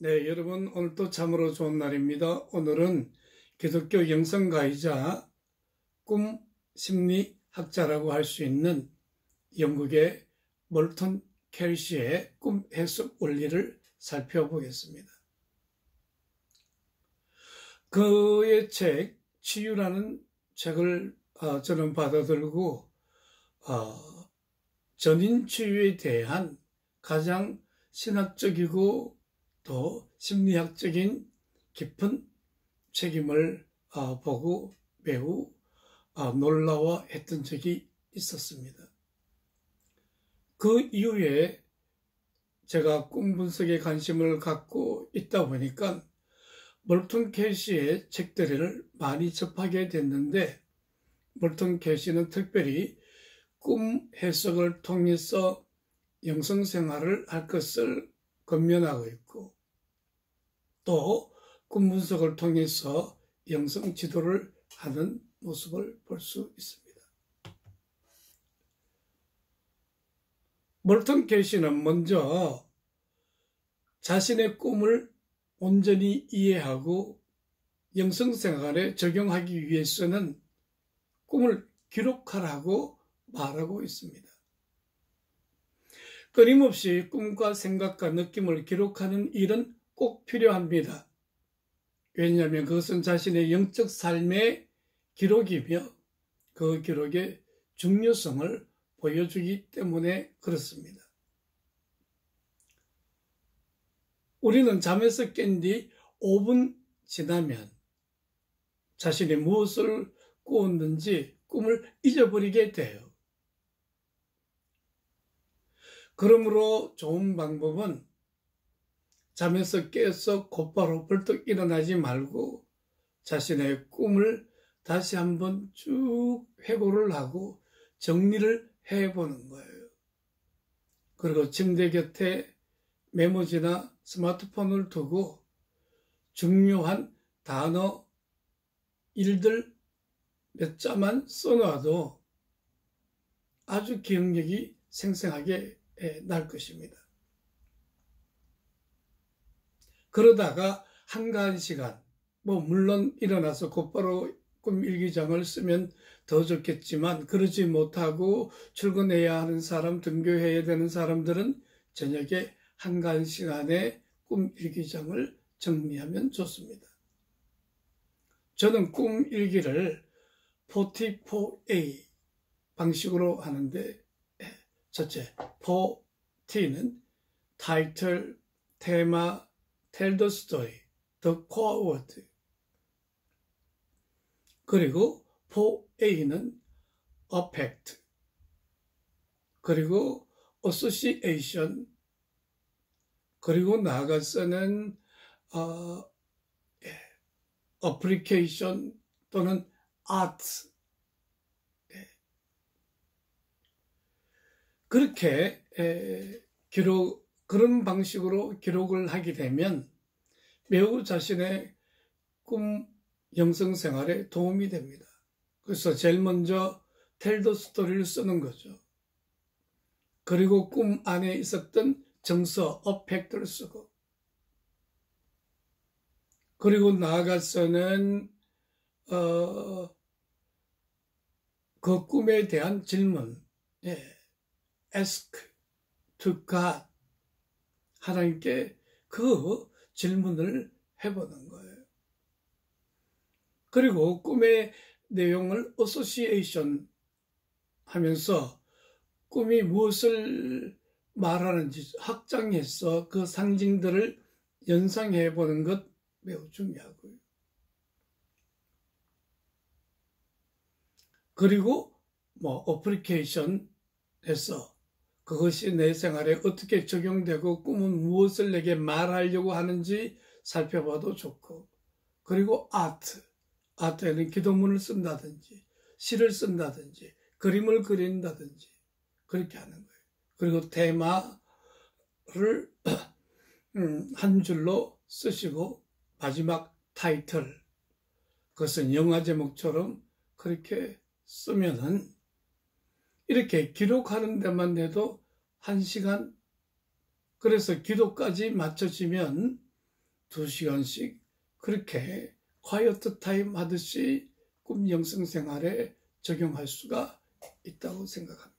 네, 여러분 오늘도 참으로 좋은 날입니다. 오늘은 기독교 영성가이자 꿈 심리학자라고 할 수 있는 영국의 몰턴 켈시의 꿈 해석 원리를 살펴보겠습니다. 그의 책 치유라는 책을 저는 받아들고 전인 치유에 대한 가장 신학적이고 또 심리학적인 깊은 책임을 보고 매우 놀라워했던 적이 있었습니다. 그 이후에 제가 꿈 분석에 관심을 갖고 있다 보니까 몰턴 켈시의 책들을 많이 접하게 됐는데, 몰턴 켈시는 특별히 꿈 해석을 통해서 영성생활을 할 것을 권면하고 있고, 또 꿈 분석을 통해서 영성 지도를 하는 모습을 볼 수 있습니다. 몰턴 켈시는 먼저 자신의 꿈을 온전히 이해하고 영성생활에 적용하기 위해서는 꿈을 기록하라고 말하고 있습니다. 끊임없이 꿈과 생각과 느낌을 기록하는 일은 꼭 필요합니다. 왜냐하면 그것은 자신의 영적 삶의 기록이며 그 기록의 중요성을 보여주기 때문에 그렇습니다. 우리는 잠에서 깬 뒤 5분 지나면 자신이 무엇을 꾸었는지 꿈을 잊어버리게 돼요. 그러므로 좋은 방법은 잠에서 깨서 곧바로 벌떡 일어나지 말고 자신의 꿈을 다시 한번 쭉 회고를 하고 정리를 해보는 거예요. 그리고 침대 곁에 메모지나 스마트폰을 두고 중요한 단어, 일들 몇 자만 써놔도 아주 기억력이 생생하게 날 것입니다. 그러다가 한가한 시간, 물론 일어나서 곧바로 꿈 일기장을 쓰면 더 좋겠지만, 그러지 못하고 출근해야 하는 사람, 등교해야 되는 사람들은 저녁에 한가한 시간에 꿈 일기장을 정리하면 좋습니다. 저는 꿈 일기를 44A 방식으로 하는데, 첫째, 4T는 타이틀, 테마, tell the story, the core word. 그리고 4A는 affect, 그리고 association, 그리고 나아가서는 application 또는 art. 그렇게 그런 방식으로 기록을 하게 되면 매우 자신의 꿈 영성생활에 도움이 됩니다. 그래서 제일 먼저 tell the story를 쓰는 거죠. 그리고 꿈 안에 있었던 정서, 어펙트를 쓰고, 그리고 나아가서는 그 꿈에 대한 질문, ask to God, 하나님께 그 질문을 해보는 거예요. 그리고 꿈의 내용을 association 하면서 꿈이 무엇을 말하는지 확장해서 그 상징들을 연상해 보는 것 매우 중요하고요. 그리고 어플리케이션 해서 그것이 내 생활에 어떻게 적용되고 꿈은 무엇을 내게 말하려고 하는지 살펴봐도 좋고, 그리고 아트에는 기도문을 쓴다든지 시를 쓴다든지 그림을 그린다든지 그렇게 하는 거예요. 그리고 테마를 한 줄로 쓰시고 마지막 타이틀, 그것은 영화 제목처럼 그렇게 쓰면은 이렇게 기록하는 데만 해도 1시간, 그래서 기도까지 맞춰지면 2시간씩 그렇게 콰이어트 타임 하듯이 꿈 영성 생활에 적용할 수가 있다고 생각합니다.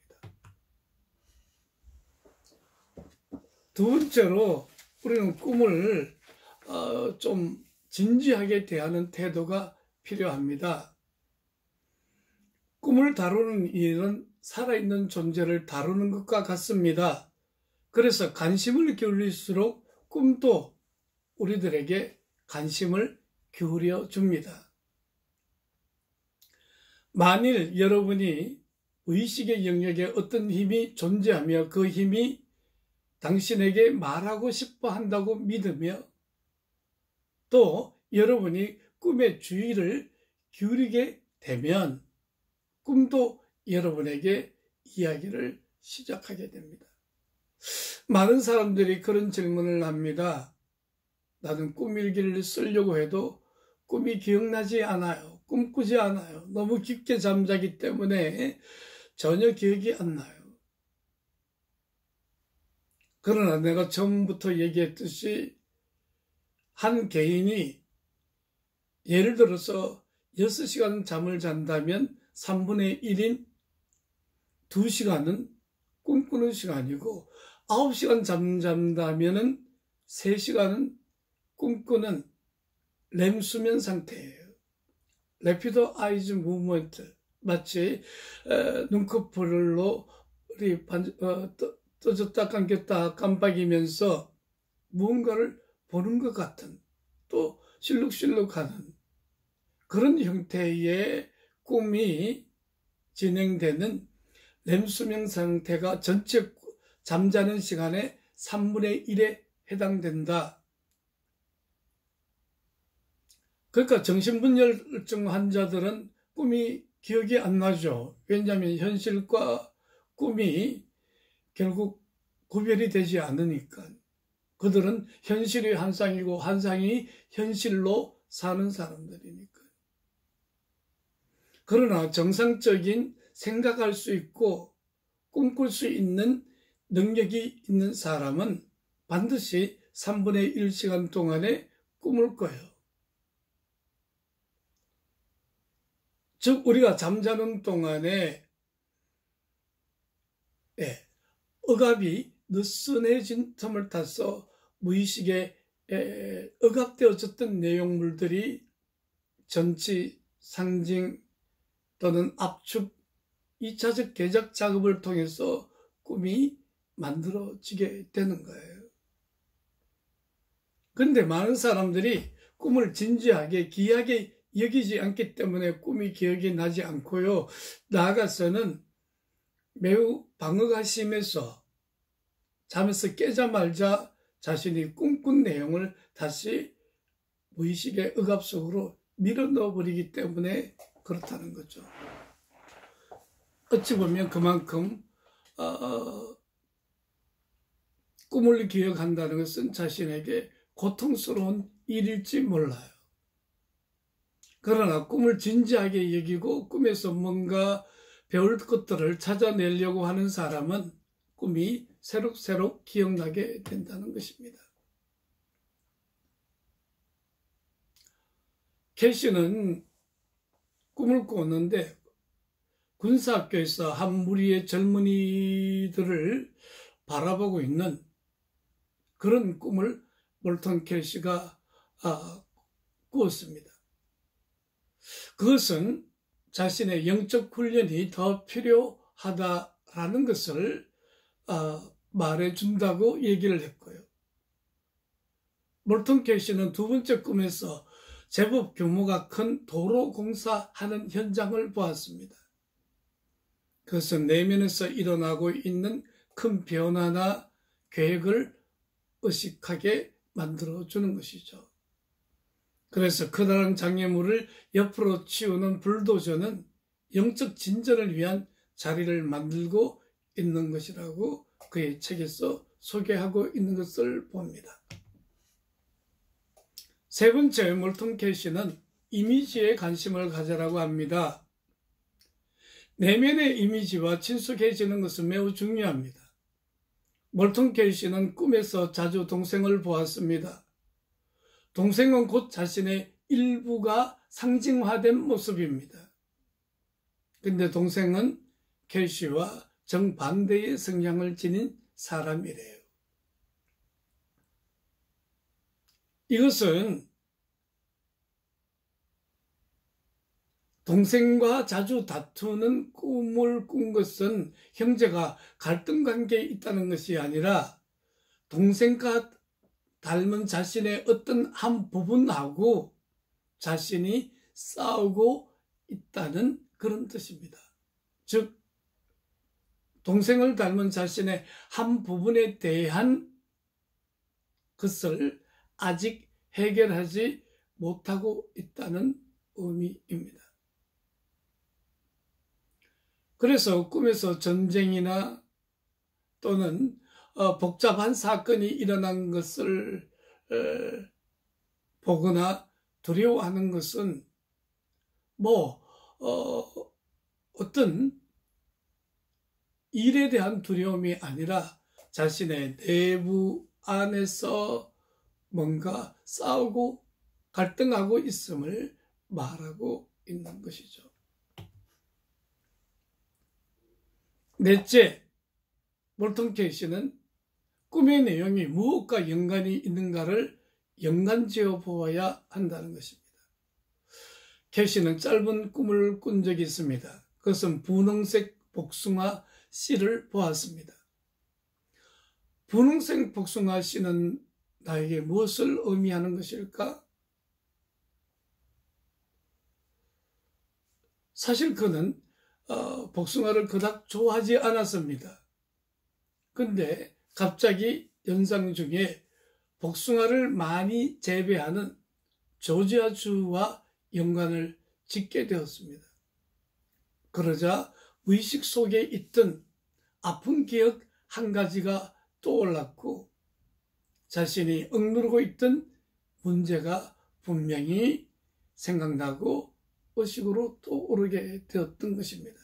두 번째로 우리는 꿈을 좀 진지하게 대하는 태도가 필요합니다. 꿈을 다루는 일은 살아있는 존재를 다루는 것과 같습니다. 그래서 관심을 기울일수록 꿈도 우리들에게 관심을 기울여 줍니다. 만일 여러분이 의식의 영역에 어떤 힘이 존재하며 그 힘이 당신에게 말하고 싶어 한다고 믿으며 또 여러분이 꿈에 주의를 기울이게 되면 꿈도 여러분에게 이야기를 시작하게 됩니다. 많은 사람들이 그런 질문을 합니다. 나는 꿈일기를 쓰려고 해도 꿈이 기억나지 않아요. 꿈꾸지 않아요. 너무 깊게 잠자기 때문에 전혀 기억이 안 나요. 그러나 내가 처음부터 얘기했듯이 한 개인이 예를 들어서 6시간 잠을 잔다면 3분의 1인 2시간은 꿈꾸는 시간이고 9시간 잠잔다면 3시간은 꿈꾸는 렘 수면 상태예요. Rapid Eye Movement, 마치 눈꺼풀로 떠졌다 감겼다 깜빡이면서 무언가를 보는 것 같은 또 실룩실룩하는 그런 형태의 꿈이 진행되는 렘 수면 상태가 전체 잠자는 시간의 3분의 1에 해당된다. 그러니까 정신분열증 환자들은 꿈이 기억이 안 나죠. 왜냐하면 현실과 꿈이 결국 구별이 되지 않으니까. 그들은 현실이 환상이고 환상이 현실로 사는 사람들이니까. 그러나 정상적인 생각할 수 있고 꿈꿀 수 있는 능력이 있는 사람은 반드시 3분의 1시간 동안에 꿈을 꿔요. 즉 우리가 잠자는 동안에 억압이 느슨해진 틈을 타서 무의식에 억압되어졌던 내용물들이 전치, 상징 또는 압축, 2차적 개작 작업을 통해서 꿈이 만들어지게 되는 거예요. 그런데 많은 사람들이 꿈을 진지하게 귀하게 여기지 않기 때문에 꿈이 기억이 나지 않고요. 나아가서는 매우 방어가 심해서 잠에서 깨자마자 자신이 꿈꾼 내용을 다시 무의식의 억압 속으로 밀어넣어 버리기 때문에 그렇다는 거죠. 어찌 보면 그만큼 꿈을 기억한다는 것은 자신에게 고통스러운 일일지 몰라요. 그러나 꿈을 진지하게 여기고 꿈에서 뭔가 배울 것들을 찾아내려고 하는 사람은 꿈이 새록새록 기억나게 된다는 것입니다. 캐시는 꿈을 꾸었는데 군사학교에서 한 무리의 젊은이들을 바라보고 있는 그런 꿈을 몰턴 캐시가 꾸었습니다. 그것은 자신의 영적 훈련이 더 필요하다라는 것을 말해준다고 얘기를 했고요. 몰턴 캐시는 두 번째 꿈에서 제법 규모가 큰 도로 공사하는 현장을 보았습니다. 그것은 내면에서 일어나고 있는 큰 변화나 계획을 의식하게 만들어주는 것이죠. 그래서 커다란 장애물을 옆으로 치우는 불도저는 영적 진전을 위한 자리를 만들고 있는 것이라고 그의 책에서 소개하고 있는 것을 봅니다. 세 번째, 몰턴 캐시는 이미지에 관심을 가져라고 합니다. 내면의 이미지와 친숙해지는 것은 매우 중요합니다. 몰턴 캐시는 꿈에서 자주 동생을 보았습니다. 동생은 곧 자신의 일부가 상징화된 모습입니다. 근데 동생은 켈시와 정반대의 성향을 지닌 사람이래요. 이것은 동생과 자주 다투는 꿈을 꾼 것은 형제가 갈등 관계에 있다는 것이 아니라 동생과 닮은 자신의 어떤 한 부분하고 자신이 싸우고 있다는 그런 뜻입니다. 즉, 동생을 닮은 자신의 한 부분에 대한 것을 아직 해결하지 못하고 있다는 의미입니다. 그래서 꿈에서 전쟁이나 또는 복잡한 사건이 일어난 것을 보거나 두려워하는 것은 어떤 일에 대한 두려움이 아니라 자신의 내부 안에서 뭔가 싸우고 갈등하고 있음을 말하고 있는 것이죠. 넷째, 몰턴 켈시는 꿈의 내용이 무엇과 연관이 있는가를 연관지어 보아야 한다는 것입니다. 켈시는 짧은 꿈을 꾼 적이 있습니다. 그것은 분홍색 복숭아 씨를 보았습니다. 분홍색 복숭아 씨는 나에게 무엇을 의미하는 것일까? 사실 그는 복숭아를 그닥 좋아하지 않았습니다. 근데 갑자기 연상 중에 복숭아를 많이 재배하는 조지아주와 연관을 짓게 되었습니다. 그러자 의식 속에 있던 아픈 기억 한 가지가 떠올랐고 자신이 억누르고 있던 문제가 분명히 생각나고 의식으로 떠오르게 되었던 것입니다.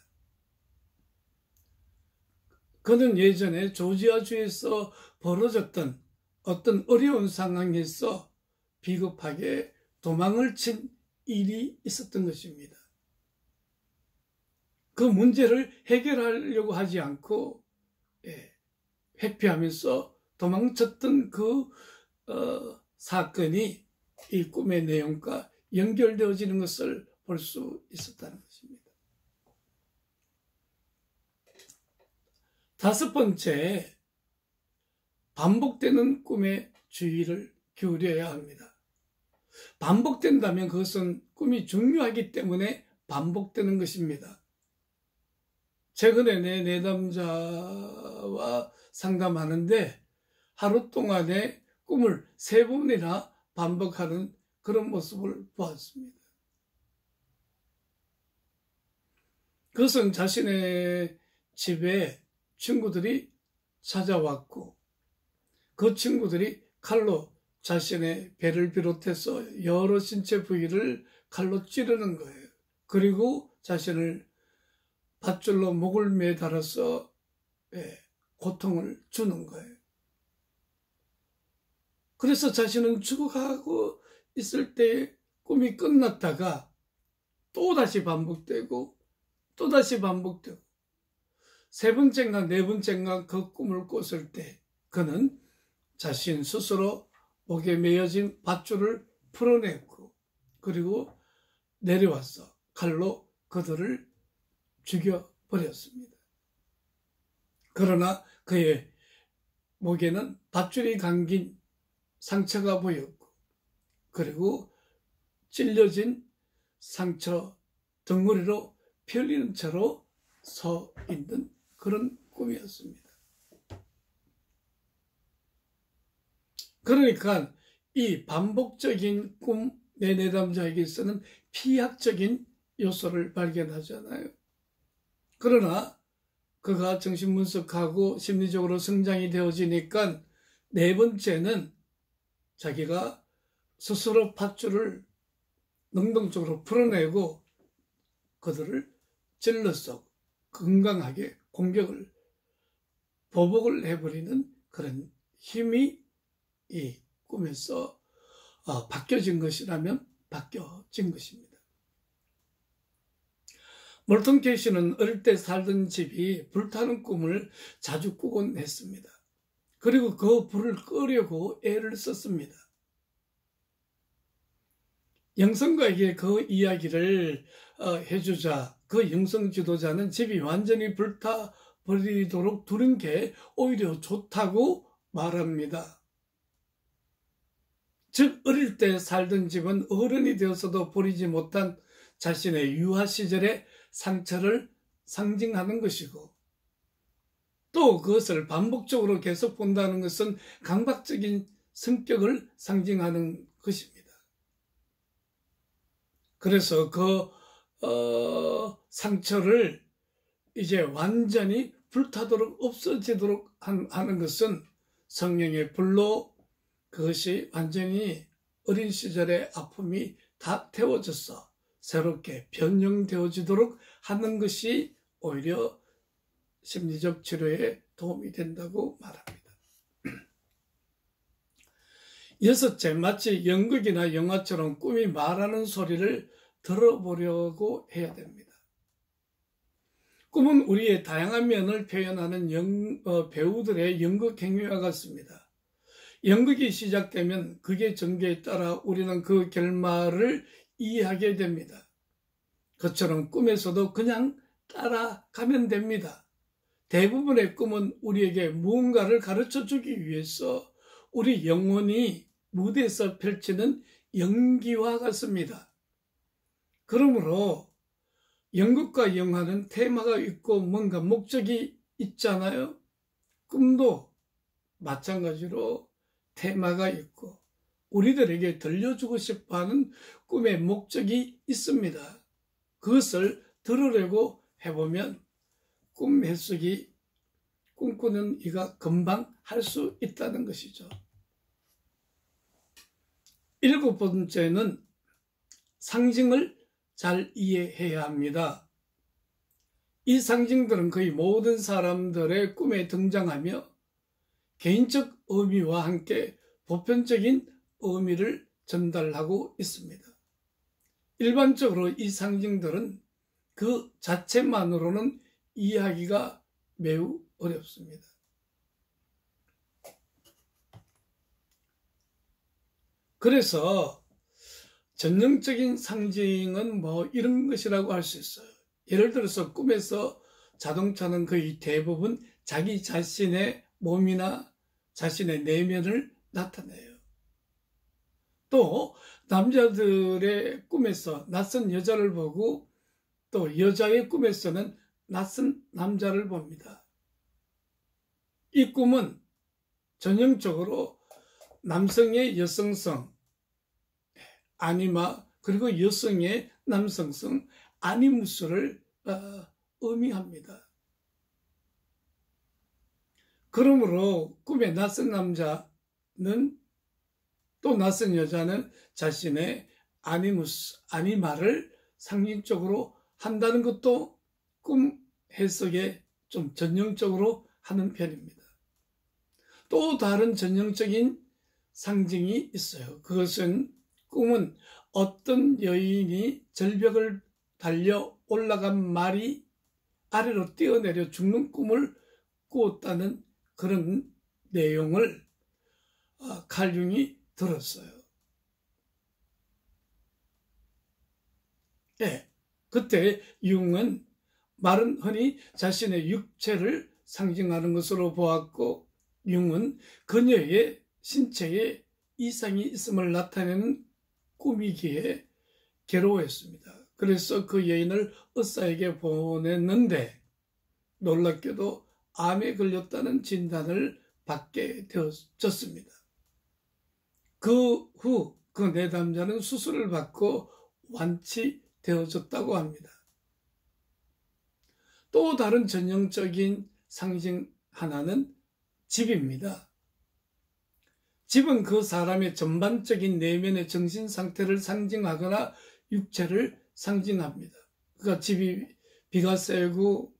그는 예전에 조지아주에서 벌어졌던 어떤 어려운 상황에서 비겁하게 도망을 친 일이 있었던 것입니다. 그 문제를 해결하려고 하지 않고 회피하면서 도망쳤던 그 사건이 이 꿈의 내용과 연결되어지는 것을 볼 수 있었다는 것입니다. 다섯 번째, 반복되는 꿈에 주의를 기울여야 합니다. 반복된다면 그것은 꿈이 중요하기 때문에 반복되는 것입니다. 최근에 내 내담자와 상담하는데 하루 동안에 꿈을 3번이나 반복하는 그런 모습을 보았습니다. 그것은 자신의 집에 친구들이 찾아왔고 그 친구들이 칼로 자신의 배를 비롯해서 여러 신체 부위를 칼로 찌르는 거예요. 그리고 자신을 밧줄로 목을 매달아서 고통을 주는 거예요. 그래서 자신은 죽어가고 있을 때 꿈이 끝났다가 또다시 반복되고 또다시 반복되고 3번째인가 4번째인가 그 꿈을 꿨을 때 그는 자신 스스로 목에 매어진 밧줄을 풀어냈고 그리고 내려와서 칼로 그들을 죽여버렸습니다. 그러나 그의 목에는 밧줄이 감긴 상처가 보였고 그리고 찔려진 상처 덩어리로 피 흘리는 채로 서 있는 그런 꿈이었습니다. 그러니까 이 반복적인 꿈 내 내담자에게서는 피학적인 요소를 발견하잖아요. 그러나 그가 정신분석하고 심리적으로 성장이 되어지니까 4번째는 자기가 스스로 밧줄을 능동적으로 풀어내고 그들을 찔러서 건강하게 공격을 보복을 해버리는 그런 힘이 이 꿈에서 바뀌어진 것이라면 바뀌어진 것입니다. 몰턴 캐시는 어릴 때 살던 집이 불타는 꿈을 자주 꾸곤 했습니다. 그리고 그 불을 끄려고 애를 썼습니다. 영성가에게 그 이야기를 해주자 그 영성 지도자는 집이 완전히 불타버리도록 두는 게 오히려 좋다고 말합니다. 즉 어릴 때 살던 집은 어른이 되어서도 버리지 못한 자신의 유아 시절의 상처를 상징하는 것이고, 또 그것을 반복적으로 계속 본다는 것은 강박적인 성격을 상징하는 것입니다. 그래서 그 상처를 이제 완전히 불타도록 없어지도록 하는 것은 성령의 불로 그것이 완전히 어린 시절의 아픔이 다 태워져서 새롭게 변형되어지도록 하는 것이 오히려 심리적 치료에 도움이 된다고 말합니다. 여섯째, 마치 연극이나 영화처럼 꿈이 말하는 소리를 들어보려고 해야 됩니다. 꿈은 우리의 다양한 면을 표현하는 배우들의 연극 행위와 같습니다. 연극이 시작되면 극의 전개에 따라 우리는 그 결말을 이해하게 됩니다. 그처럼 꿈에서도 그냥 따라가면 됩니다. 대부분의 꿈은 우리에게 무언가를 가르쳐주기 위해서 우리 영혼이 무대에서 펼치는 연기와 같습니다. 그러므로 연극과 영화는 테마가 있고 뭔가 목적이 있잖아요. 꿈도 마찬가지로 테마가 있고 우리들에게 들려주고 싶어하는 꿈의 목적이 있습니다. 그것을 들으려고 해보면 꿈 해석이 꿈꾸는 이가 금방 할 수 있다는 것이죠. 7번째는 상징을 잘 이해해야 합니다. 이 상징들은 거의 모든 사람들의 꿈에 등장하며 개인적 의미와 함께 보편적인 의미를 전달하고 있습니다. 일반적으로 이 상징들은 그 자체만으로는 이해하기가 매우 어렵습니다. 그래서 전형적인 상징은 뭐 이런 것이라고 할 수 있어요. 예를 들어서 꿈에서 자동차는 거의 대부분 자기 자신의 몸이나 자신의 내면을 나타내요. 또 남자들의 꿈에서 낯선 여자를 보고 또 여자의 꿈에서는 낯선 남자를 봅니다. 이 꿈은 전형적으로 남성의 여성성, 아니마, 그리고 여성의 남성성, 아니무스를 의미합니다. 그러므로 꿈의 낯선 남자는 또 낯선 여자는 자신의 아니무스, 아니마를 상징적으로 한다는 것도 꿈 해석에 좀 전형적으로 하는 편입니다. 또 다른 전형적인 상징이 있어요. 그것은 꿈은 어떤 여인이 절벽을 달려 올라간 말이 아래로 뛰어내려 죽는 꿈을 꾸었다는 그런 내용을 칼 융이 들었어요. 네, 그때 융은 말은 흔히 자신의 육체를 상징하는 것으로 보았고 융은 그녀의 신체에 이상이 있음을 나타내는 꿈이기에 괴로워했습니다. 그래서 그 여인을 의사에게 보냈는데 놀랍게도 암에 걸렸다는 진단을 받게 되었습니다. 그 후 그 내담자는 수술을 받고 완치되어졌다고 합니다. 또 다른 전형적인 상징 하나는 집입니다. 집은 그 사람의 전반적인 내면의 정신 상태를 상징하거나 육체를 상징합니다. 그러니까 집이 비가 세고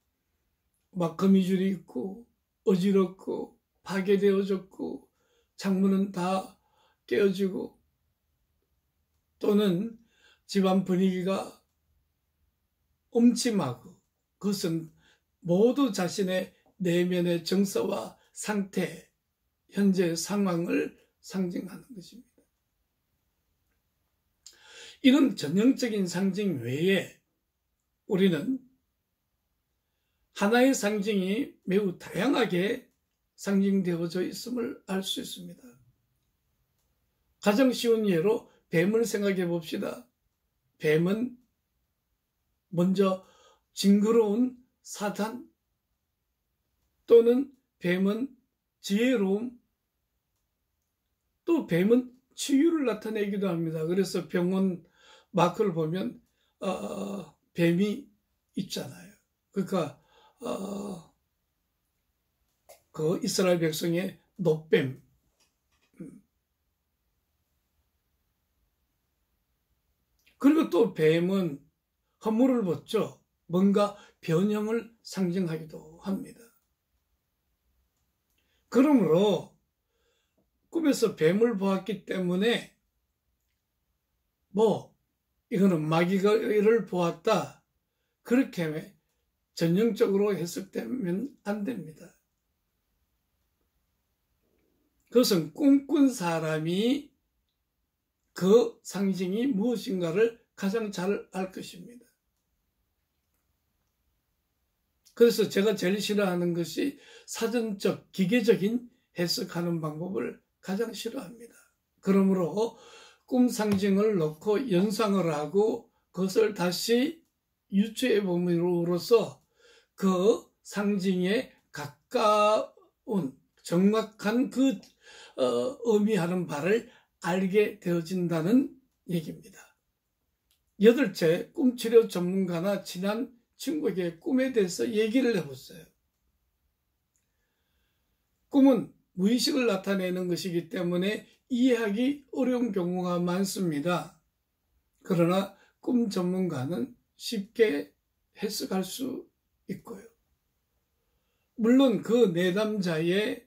막 거미줄이 있고 어지럽고 파괴되어졌고 창문은 다 깨어지고 또는 집안 분위기가 음침하고, 그것은 모두 자신의 내면의 정서와 상태, 현재 상황을 상징하는 것입니다. 이런 전형적인 상징 외에 우리는 하나의 상징이 매우 다양하게 상징되어져 있음을 알 수 있습니다. 가장 쉬운 예로 뱀을 생각해 봅시다. 뱀은 먼저 징그러운 사단, 또는 뱀은 지혜로움, 또 뱀은 치유를 나타내기도 합니다. 그래서 병원 마크를 보면 뱀이 있잖아요. 그러니까 그 이스라엘 백성의 노뱀, 그리고 또 뱀은 허물을 벗죠. 뭔가 변형을 상징하기도 합니다. 그러므로 꿈에서 뱀을 보았기 때문에 이거는 마귀를 보았다, 그렇게 전형적으로 해석되면 안 됩니다. 그것은 꿈꾼 사람이 그 상징이 무엇인가를 가장 잘 알 것입니다. 그래서 제가 제일 싫어하는 것이 사전적, 기계적인 해석하는 방법을 가장 싫어합니다. 그러므로 꿈 상징을 놓고 연상을 하고 그것을 다시 유추해 봄으로써 그 상징에 가까운 정확한 그 의미하는 바를 알게 되어진다는 얘기입니다. 여덟째, 꿈치료 전문가나 친한 친구에게 꿈에 대해서 얘기를 해봤어요. 꿈은 무의식을 나타내는 것이기 때문에 이해하기 어려운 경우가 많습니다. 그러나 꿈 전문가는 쉽게 해석할 수 있고요. 물론 그 내담자의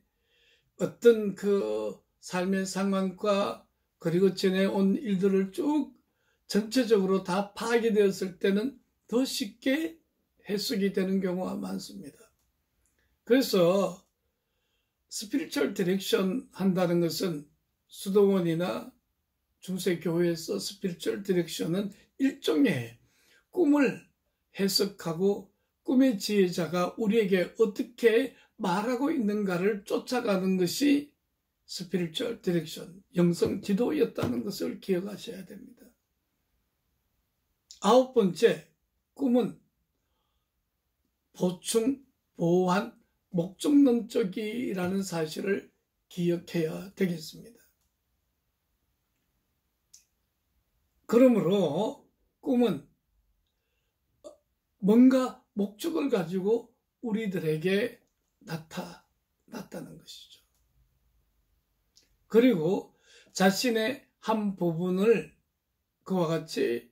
어떤 그 삶의 상황과 그리고 지내온 일들을 쭉 전체적으로 다 파악이 되었을 때는 더 쉽게 해석이 되는 경우가 많습니다. 그래서 스피리추얼 디렉션 한다는 것은 수도원이나 중세교회에서 스피리추얼 디렉션은 일종의 꿈을 해석하고 꿈의 지혜자가 우리에게 어떻게 말하고 있는가를 쫓아가는 것이 스피리추얼 디렉션, 영성 지도였다는 것을 기억하셔야 됩니다. 아홉번째, 꿈은 보충, 보완, 목적론적이라는 사실을 기억해야 되겠습니다. 그러므로 꿈은 뭔가 목적을 가지고 우리들에게 나타났다는 것이죠. 그리고 자신의 한 부분을 그와 같이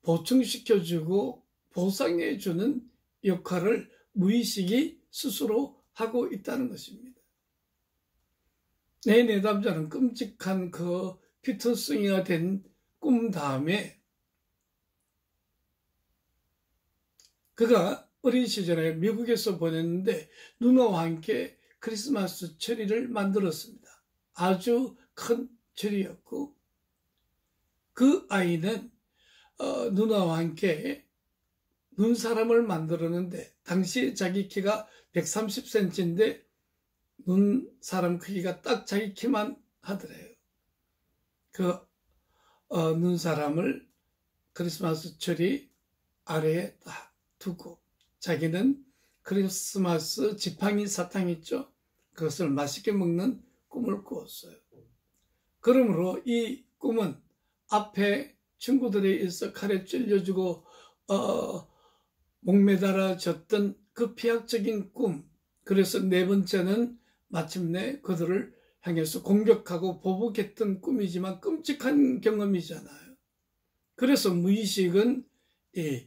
보충시켜주고 보상해주는 역할을 무의식이 스스로 하고 있다는 것입니다. 내 내담자는 끔찍한 그 피터성이가 된 꿈 다음에 그가 어린 시절에 미국에서 보냈는데 누나와 함께 크리스마스 트리를 만들었습니다. 아주 큰 트리였고 그 아이는 누나와 함께 눈사람을 만들었는데 당시 자기 키가 130cm인데 눈사람 크기가 딱 자기 키만 하더래요. 그 눈사람을 크리스마스 트리 아래에 딱 두고 자기는 크리스마스 지팡이 사탕 있죠? 그것을 맛있게 먹는 꿈을 꾸었어요. 그러므로 이 꿈은 앞에 친구들에 의해서 칼에 찔려주고 목매달아졌던 그 피약적인 꿈, 그래서 네 번째는 마침내 그들을 향해서 공격하고 보복했던 꿈이지만 끔찍한 경험이잖아요. 그래서 무의식은 이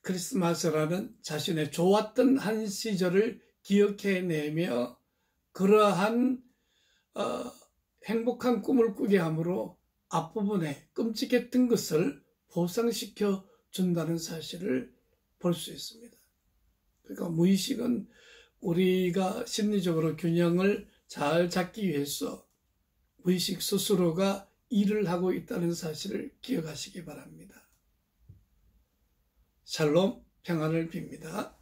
크리스마스라는 자신의 좋았던 한 시절을 기억해내며 그러한 행복한 꿈을 꾸게 함으로 앞부분에 끔찍했던 것을 보상시켜 준다는 사실을 볼 수 있습니다. 그러니까 무의식은 우리가 심리적으로 균형을 잘 잡기 위해서 무의식 스스로가 일을 하고 있다는 사실을 기억하시기 바랍니다. 샬롬, 평안을 빕니다.